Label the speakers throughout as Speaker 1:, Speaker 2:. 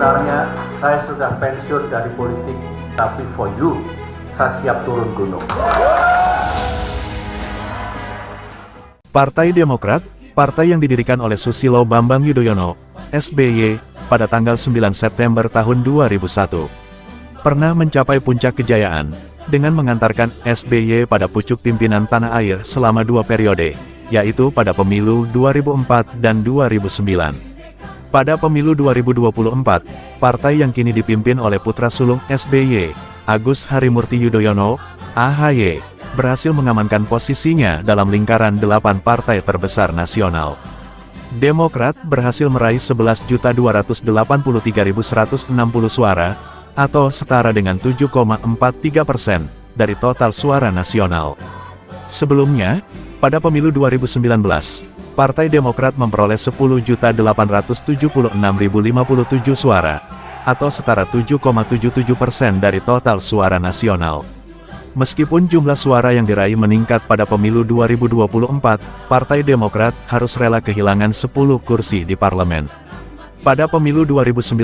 Speaker 1: Sebenarnya saya sudah pensiun dari politik, tapi for you, saya siap turun gunung.
Speaker 2: Partai Demokrat, partai yang didirikan oleh Susilo Bambang Yudhoyono, SBY, pada tanggal 9 September tahun 2001. Pernah mencapai puncak kejayaan, dengan mengantarkan SBY pada pucuk pimpinan tanah air selama 2 periode, yaitu pada pemilu 2004 dan 2009. Pada pemilu 2024, partai yang kini dipimpin oleh putra sulung SBY, Agus Harimurti Yudhoyono, AHY, berhasil mengamankan posisinya dalam lingkaran 8 partai terbesar nasional. Demokrat berhasil meraih 11.283.160 suara, atau setara dengan 7,43% dari total suara nasional. Sebelumnya, pada pemilu 2019, Partai Demokrat memperoleh 10.876.057 suara, atau setara 7,77% dari total suara nasional. Meskipun jumlah suara yang diraih meningkat pada pemilu 2024, Partai Demokrat harus rela kehilangan 10 kursi di parlemen. Pada pemilu 2019,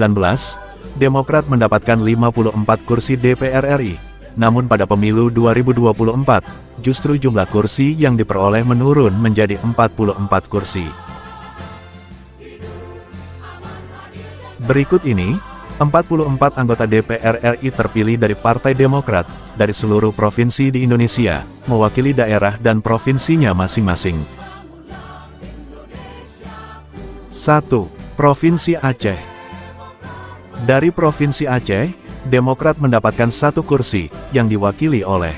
Speaker 2: Demokrat mendapatkan 54 kursi DPR RI, namun pada pemilu 2024, justru jumlah kursi yang diperoleh menurun menjadi 44 kursi. Berikut ini, 44 anggota DPR RI terpilih dari Partai Demokrat, dari seluruh provinsi di Indonesia, mewakili daerah dan provinsinya masing-masing. 1. Provinsi Aceh. Dari Provinsi Aceh, Demokrat mendapatkan 1 kursi, yang diwakili oleh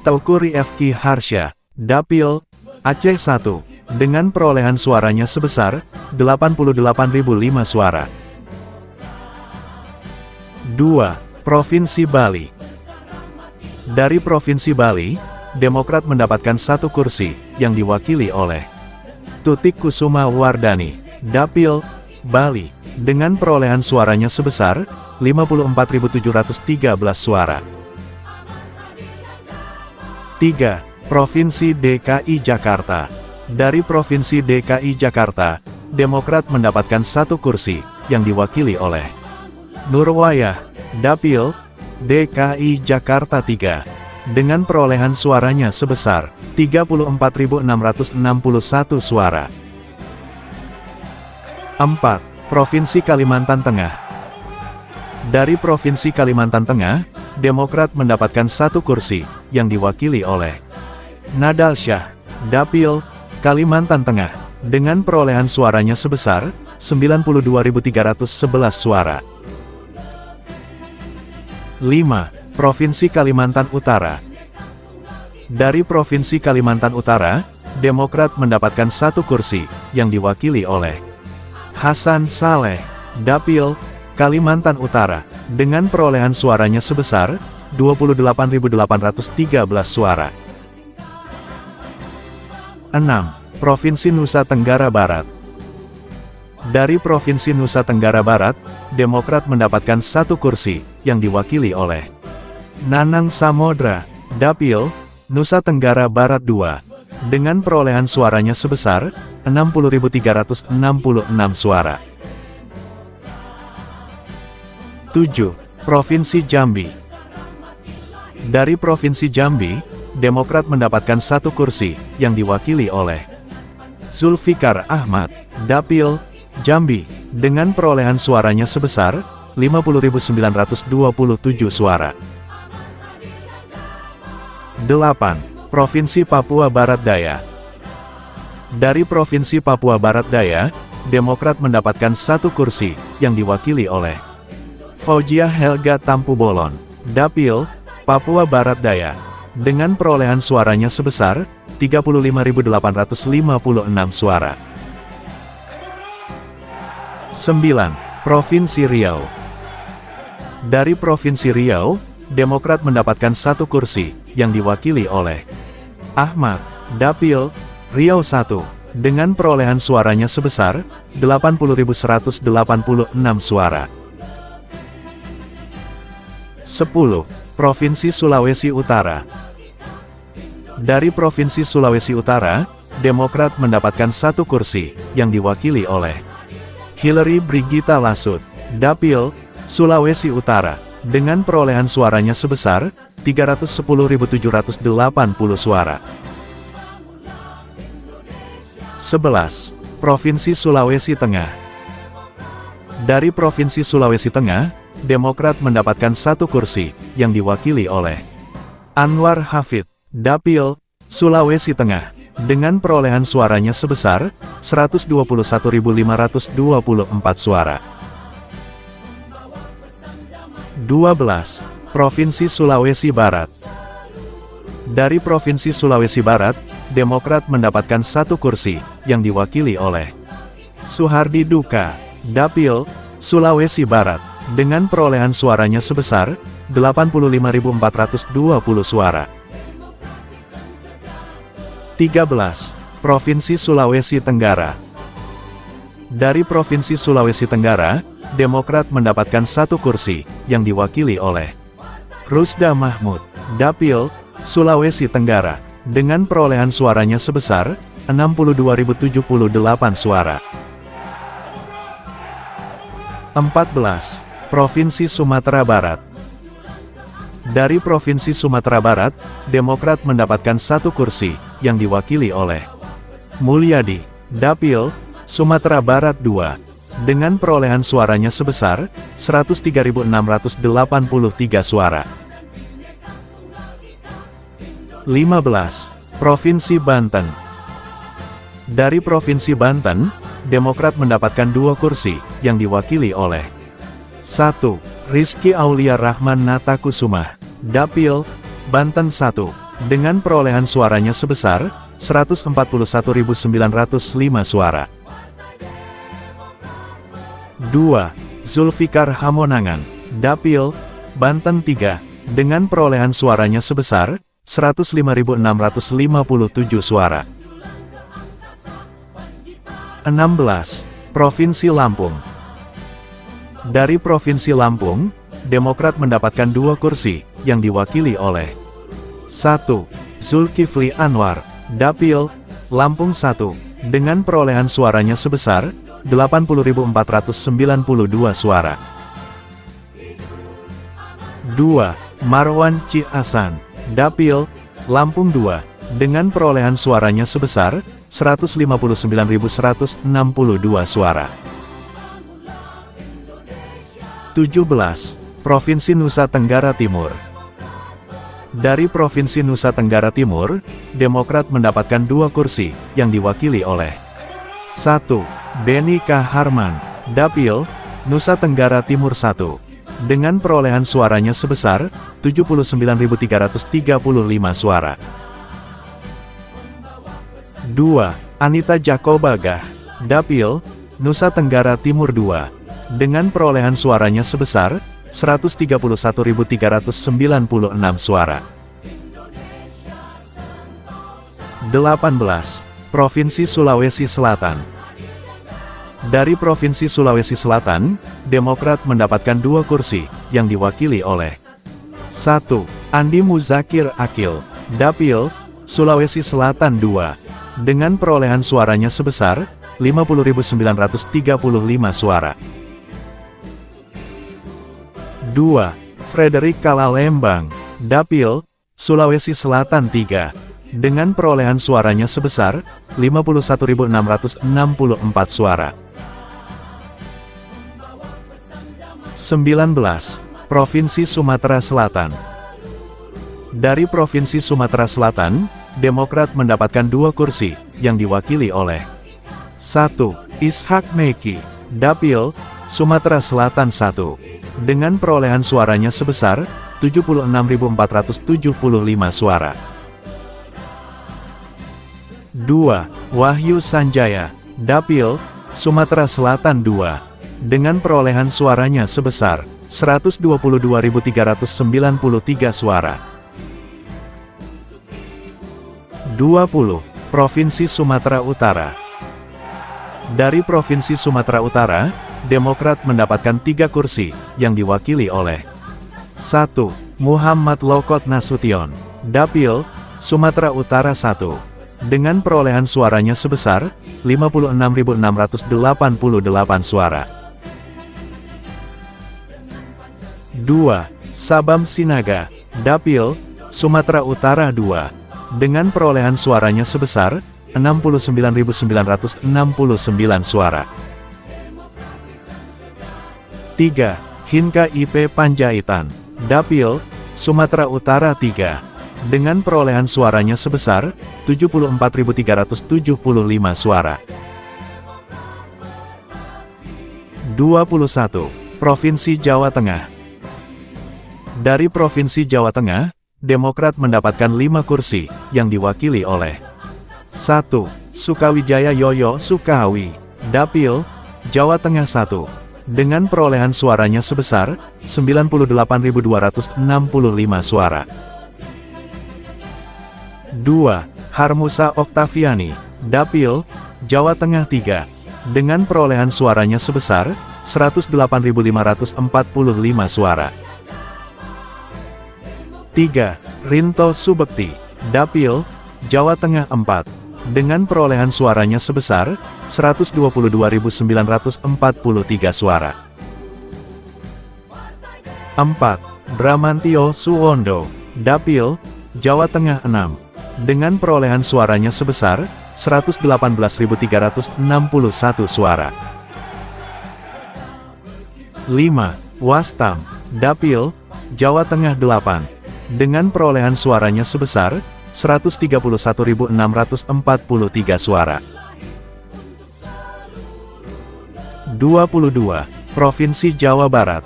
Speaker 2: Teuku Rifki Harsha, Dapil, Aceh 1, dengan perolehan suaranya sebesar 88.005 suara. 2. Provinsi Bali. Dari Provinsi Bali, Demokrat mendapatkan 1 kursi, yang diwakili oleh Tutik Kusuma Wardani, Dapil, Bali, dengan perolehan suaranya sebesar 54.713 suara. 3. Provinsi DKI Jakarta. Dari Provinsi DKI Jakarta, Demokrat mendapatkan 1 kursi, yang diwakili oleh Nurwayah, Dapil, DKI Jakarta 3, dengan perolehan suaranya sebesar 34.661 suara. 4. Provinsi Kalimantan Tengah. Dari Provinsi Kalimantan Tengah, Demokrat mendapatkan 1 kursi, yang diwakili oleh Nadal Shah, Dapil, Kalimantan Tengah, dengan perolehan suaranya sebesar 92.311 suara. 5. Provinsi Kalimantan Utara. Dari Provinsi Kalimantan Utara, Demokrat mendapatkan 1 kursi, yang diwakili oleh Hasan Saleh, Dapil, Kalimantan Utara, dengan perolehan suaranya sebesar 28.813 suara. 6. Provinsi Nusa Tenggara Barat. Dari Provinsi Nusa Tenggara Barat, Demokrat mendapatkan 1 kursi, yang diwakili oleh Nanang Samodra, Dapil, Nusa Tenggara Barat 2, dengan perolehan suaranya sebesar 60.366 suara. 7. Provinsi Jambi. Dari Provinsi Jambi, Demokrat mendapatkan 1 kursi, yang diwakili oleh Zulfikar Ahmad, Dapil, Jambi, dengan perolehan suaranya sebesar 50.927 suara. 8. Provinsi Papua Barat Daya. Dari Provinsi Papua Barat Daya, Demokrat mendapatkan 1 kursi, yang diwakili oleh Faujiah Helga Tampu-Bolon, Dapil, Papua Barat Daya, dengan perolehan suaranya sebesar 35.856 suara. 9. Provinsi Riau. Dari Provinsi Riau, Demokrat mendapatkan 1 kursi, yang diwakili oleh Ahmad, Dapil, Riau 1, dengan perolehan suaranya sebesar 80.186 suara. 10. Provinsi Sulawesi Utara. Dari Provinsi Sulawesi Utara, Demokrat mendapatkan 1 kursi, yang diwakili oleh Hillary Brigita Lasut, Dapil, Sulawesi Utara, dengan perolehan suaranya sebesar 310.780 suara. 11. Provinsi Sulawesi Tengah. Dari Provinsi Sulawesi Tengah, Demokrat mendapatkan 1 kursi, yang diwakili oleh Anwar Hafid, Dapil, Sulawesi Tengah, dengan perolehan suaranya sebesar 121.524 suara. 12. Provinsi Sulawesi Barat. Dari Provinsi Sulawesi Barat, Demokrat mendapatkan 1 kursi, yang diwakili oleh Suhardi Duka, Dapil, Sulawesi Barat, dengan perolehan suaranya sebesar 85.420 suara. 13. Provinsi Sulawesi Tenggara. Dari Provinsi Sulawesi Tenggara, Demokrat mendapatkan 1 kursi, yang diwakili oleh Rusda Mahmud, Dapil, Sulawesi Tenggara, dengan perolehan suaranya sebesar 62.078 suara. 14. Provinsi Sumatera Barat. Dari Provinsi Sumatera Barat, Demokrat mendapatkan 1 kursi, yang diwakili oleh Mulyadi, Dapil, Sumatera Barat 2, dengan perolehan suaranya sebesar 103.683 suara. 15. Provinsi Banten. Dari Provinsi Banten, Demokrat mendapatkan 2 kursi, yang diwakili oleh 1. Rizky Aulia Rahman Natakusumah, Dapil, Banten 1, dengan perolehan suaranya sebesar 141.905 suara. 2. Zulfikar Hamonangan, Dapil, Banten 3, dengan perolehan suaranya sebesar 105.657 suara. 16. Provinsi Lampung. Dari Provinsi Lampung, Demokrat mendapatkan 2 kursi, yang diwakili oleh 1. Zulkifli Anwar, Dapil, Lampung 1, dengan perolehan suaranya sebesar 80.492 suara. 2. Marwan Ci Hasan, Dapil, Lampung 2, dengan perolehan suaranya sebesar 159.162 suara. 17. Provinsi Nusa Tenggara Timur. Dari Provinsi Nusa Tenggara Timur, Demokrat mendapatkan 2 kursi, yang diwakili oleh 1. Beni K. Harman, Dapil, Nusa Tenggara Timur 1, dengan perolehan suaranya sebesar 79.335 suara. 2. Anita Jakobagah, Dapil, Nusa Tenggara Timur 2, dengan perolehan suaranya sebesar 131.396 suara. 18. Provinsi Sulawesi Selatan. Dari Provinsi Sulawesi Selatan, Demokrat mendapatkan 2 kursi, yang diwakili oleh 1. Andi Muzakir Akil, Dapil, Sulawesi Selatan 2, dengan perolehan suaranya sebesar 50.935 suara. 2. Frederick Kalalembang, Dapil, Sulawesi Selatan 3, dengan perolehan suaranya sebesar 51.664 suara. 19. Provinsi Sumatera Selatan. Dari Provinsi Sumatera Selatan, Demokrat mendapatkan 2 kursi, yang diwakili oleh 1. Ishak Meki, Dapil, Sumatera Selatan 1, dengan perolehan suaranya sebesar 76.475 suara. 2. Wahyu Sanjaya, Dapil, Sumatera Selatan 2, dengan perolehan suaranya sebesar 122.393 suara. 20. Provinsi Sumatera Utara. Dari Provinsi Sumatera Utara, Demokrat mendapatkan 3 kursi, yang diwakili oleh 1. Muhammad Lokot Nasution, Dapil, Sumatera Utara 1, dengan perolehan suaranya sebesar 56.688 suara. 2. Sabam Sinaga, Dapil, Sumatera Utara 2, dengan perolehan suaranya sebesar 69.969 suara. 3. Hinka IP Panjaitan, Dapil, Sumatera Utara 3, dengan perolehan suaranya sebesar 74.375 suara. 21. Provinsi Jawa Tengah. Dari Provinsi Jawa Tengah, Demokrat mendapatkan 5 kursi, yang diwakili oleh 1. Sukawijaya Yoyo Sukawi, Dapil, Jawa Tengah 1, dengan perolehan suaranya sebesar 98.265 suara. 2. Harmusa Oktaviani, Dapil, Jawa Tengah 3, dengan perolehan suaranya sebesar 108.545 suara. 3. Rinto Subekti, Dapil, Jawa Tengah 4, dengan perolehan suaranya sebesar 122.943 suara. 4. Bramantio Suwondo, Dapil, Jawa Tengah 6, dengan perolehan suaranya sebesar 118.361 suara. 5. Wastam, Dapil, Jawa Tengah 8, dengan perolehan suaranya sebesar 131.643 suara. 22. Provinsi Jawa Barat.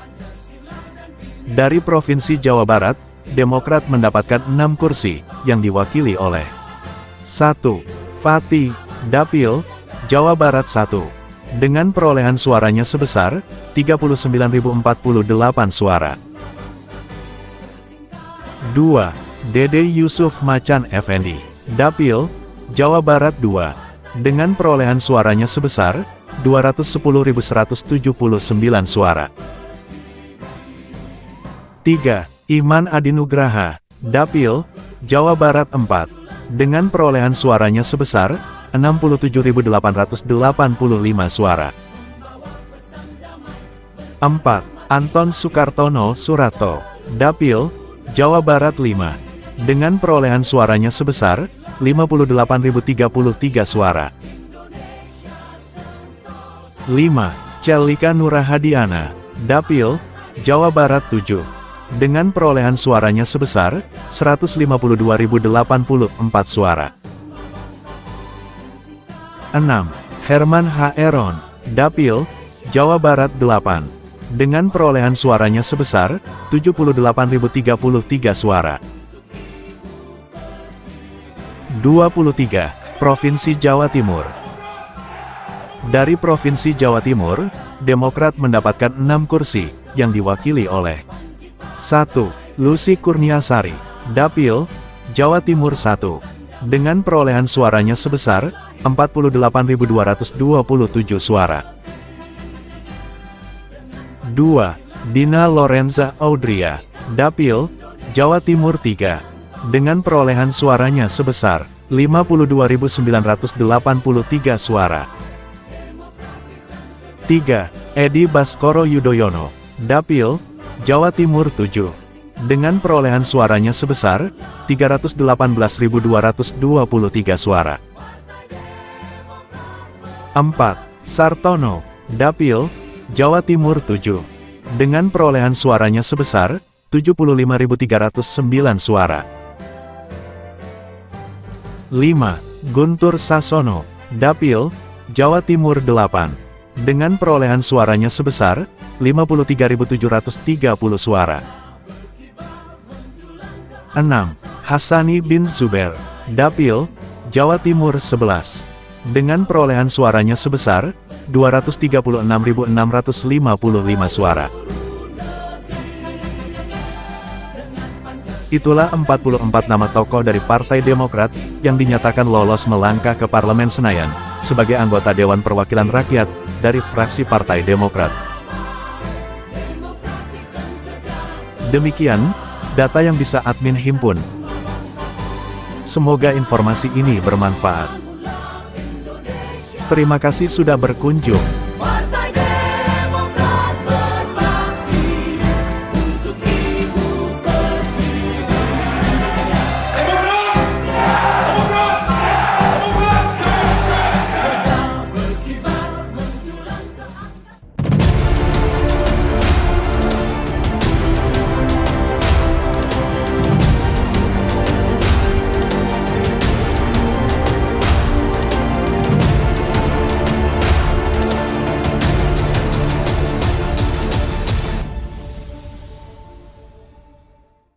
Speaker 2: Dari Provinsi Jawa Barat, Demokrat mendapatkan 6 kursi, yang diwakili oleh 1. Fatih, Dapil, Jawa Barat 1, dengan perolehan suaranya sebesar 39.048 suara. 2. Dede Yusuf Macan Effendi, Dapil, Jawa Barat 2, dengan perolehan suaranya sebesar 210.179 suara. 3. Iman Adinugraha, Dapil, Jawa Barat 4, dengan perolehan suaranya sebesar 67.885 suara. 4. Anton Sukartono Surato, Dapil, Jawa Barat 5, dengan perolehan suaranya sebesar 58.033 suara. 5. Celika Nurahadiana, Dapil, Jawa Barat 7, dengan perolehan suaranya sebesar 152.084 suara. 6. Herman H. Eron, Dapil, Jawa Barat 8, dengan perolehan suaranya sebesar 78.033 suara. 23. Provinsi Jawa Timur. Dari Provinsi Jawa Timur, Demokrat mendapatkan 6 kursi, yang diwakili oleh 1. Lucy Kurniasari, Dapil, Jawa Timur 1, dengan perolehan suaranya sebesar 48.227 suara. 2. Dina Lorenza Audria, Dapil, Jawa Timur 3, dengan perolehan suaranya sebesar 52.983 suara. 3. Edi Baskoro Yudhoyono, Dapil, Jawa Timur 7, dengan perolehan suaranya sebesar 318.223 suara. 4. Sartono, Dapil, Jawa Timur 7, dengan perolehan suaranya sebesar 75.309 suara. 5. Guntur Sasono, Dapil, Jawa Timur 8, dengan perolehan suaranya sebesar 53.730 suara. 6. Hassani bin Zuber, Dapil, Jawa Timur 11, dengan perolehan suaranya sebesar 236.655 suara. Itulah 44 nama tokoh dari Partai Demokrat yang dinyatakan lolos melangkah ke Parlemen Senayan sebagai anggota Dewan Perwakilan Rakyat dari fraksi Partai Demokrat. Demikian data yang bisa admin himpun. Semoga informasi ini bermanfaat. Terima kasih sudah berkunjung.